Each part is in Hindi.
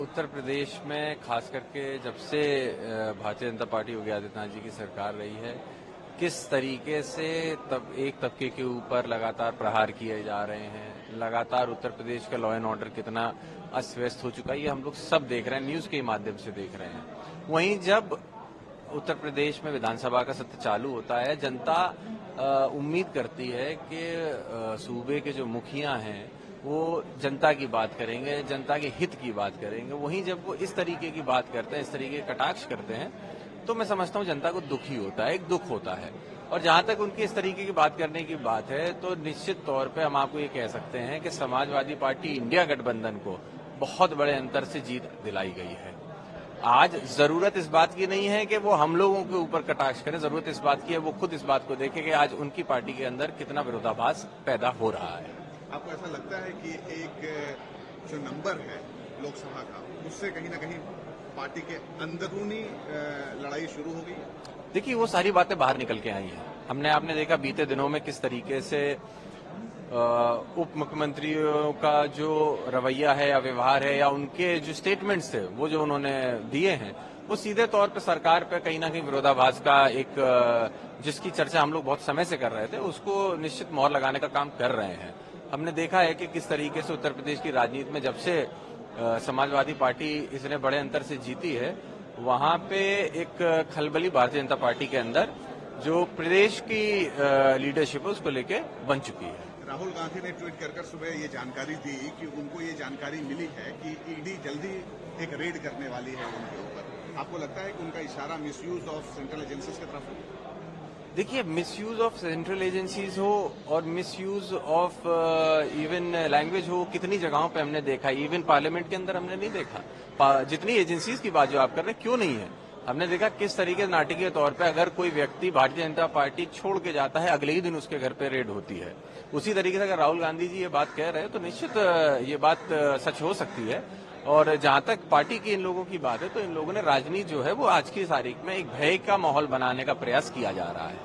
उत्तर प्रदेश में खास करके जब से भारतीय जनता पार्टी योगी आदित्यनाथ जी की सरकार रही है, किस तरीके से एक तबके के ऊपर लगातार प्रहार किए जा रहे हैं, लगातार उत्तर प्रदेश का लॉ एंड ऑर्डर कितना अस्त व्यस्त हो चुका है, ये हम लोग सब देख रहे हैं, न्यूज के माध्यम से देख रहे हैं। वहीं जब उत्तर प्रदेश में विधानसभा का सत्र चालू होता है, जनता उम्मीद करती है कि सूबे के जो मुखिया हैं वो जनता की बात करेंगे, जनता के हित की बात करेंगे। वहीं जब वो इस तरीके की बात करते हैं, इस तरीके के कटाक्ष करते हैं, तो मैं समझता हूं जनता को दुखी होता है, एक दुख होता है। और जहां तक उनकी इस तरीके की बात करने की बात है, तो निश्चित तौर पे हम आपको ये कह सकते हैं कि समाजवादी पार्टी इंडिया गठबंधन को बहुत बड़े अंतर से जीत दिलाई गई है। आज जरूरत इस बात की नहीं है कि वो हम लोगों के ऊपर कटाक्ष करें, जरूरत इस बात की है वो खुद इस बात को देखें कि आज उनकी पार्टी के अंदर कितना विरोधाभास पैदा हो रहा है। आपको ऐसा लगता है कि एक जो नंबर है लोकसभा का, उससे कहीं ना कहीं पार्टी के अंदरूनी लड़ाई शुरू हो गई है? देखिए, वो सारी बातें बाहर निकल के आई हैं। आपने देखा बीते दिनों में किस तरीके से उप मुख्यमंत्रियों का जो रवैया है या व्यवहार है या उनके जो स्टेटमेंट्स थे वो जो उन्होंने दिए हैं, वो सीधे तौर पे सरकार पे कहीं ना कहीं विरोधाभास का एक जिसकी चर्चा हम लोग बहुत समय से कर रहे थे, उसको निश्चित मोहर लगाने का काम कर रहे हैं। हमने देखा है कि किस तरीके से उत्तर प्रदेश की राजनीति में जब से समाजवादी पार्टी इसने बड़े अंतर से जीती है, वहां पे एक खलबली भारतीय जनता पार्टी के अंदर जो प्रदेश की लीडरशिप है उसको लेके बन चुकी है। राहुल गांधी ने ट्वीट कर सुबह ये जानकारी दी कि उनको ये जानकारी मिली है कि ईडी जल्दी एक रेड करने वाली है उनके ऊपर। आपको लगता है कि उनका इशारा मिसयूज ऑफ सेंट्रल एजेंसीज की तरफ है? देखिए, मिसयूज ऑफ सेंट्रल एजेंसीज हो और मिसयूज ऑफ इवन लैंग्वेज हो, कितनी जगहों पे हमने देखा है। इवन पार्लियामेंट के अंदर हमने नहीं देखा। जितनी एजेंसीज की बात जो आप कर रहे हैं, क्यों नहीं है, हमने देखा किस तरीके से नाटकीय तौर पे अगर कोई व्यक्ति भारतीय जनता पार्टी छोड़ के जाता है, अगले ही दिन उसके घर पे रेड होती है। उसी तरीके से अगर राहुल गांधी जी ये बात कह रहे हैं तो निश्चित ये बात सच हो सकती है। और जहां तक पार्टी की इन लोगों की बात है, तो इन लोगों ने राजनीति जो है वो आज की तारीख में एक भय का माहौल बनाने का प्रयास किया जा रहा है।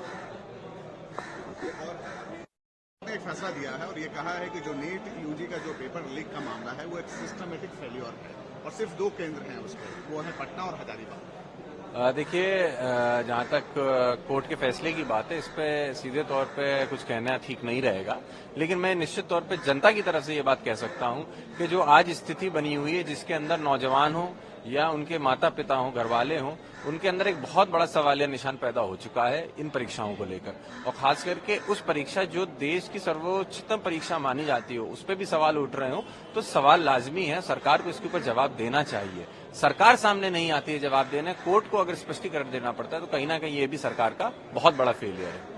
एक फैसला दिया है और ये कहा है कि जो नीट यूजी का जो पेपर लीक का मामला है वो एक सिस्टमेटिक फेल्योर है और सिर्फ 2 केंद्र हैं उसके, वो है पटना और हजारीबाग। देखिए, जहां तक कोर्ट के फैसले की बात है, इस पे सीधे तौर पे कुछ कहना ठीक नहीं रहेगा, लेकिन मैं निश्चित तौर पे जनता की तरफ से ये बात कह सकता हूं कि जो आज स्थिति बनी हुई है, जिसके अंदर नौजवान हो या उनके माता पिता हो, घर वाले हों, उनके अंदर एक बहुत बड़ा सवालिया निशान पैदा हो चुका है इन परीक्षाओं को लेकर। और खास करके उस परीक्षा जो देश की सर्वोच्चतम परीक्षा मानी जाती हो, उस पर भी सवाल उठ रहे हो, तो सवाल लाजमी है, सरकार को इसके ऊपर जवाब देना चाहिए। सरकार सामने नहीं आती है जवाब देने, कोर्ट को अगर स्पष्टीकरण देना पड़ता है, तो कहीं ना कहीं ये भी सरकार का बहुत बड़ा फेलियर है।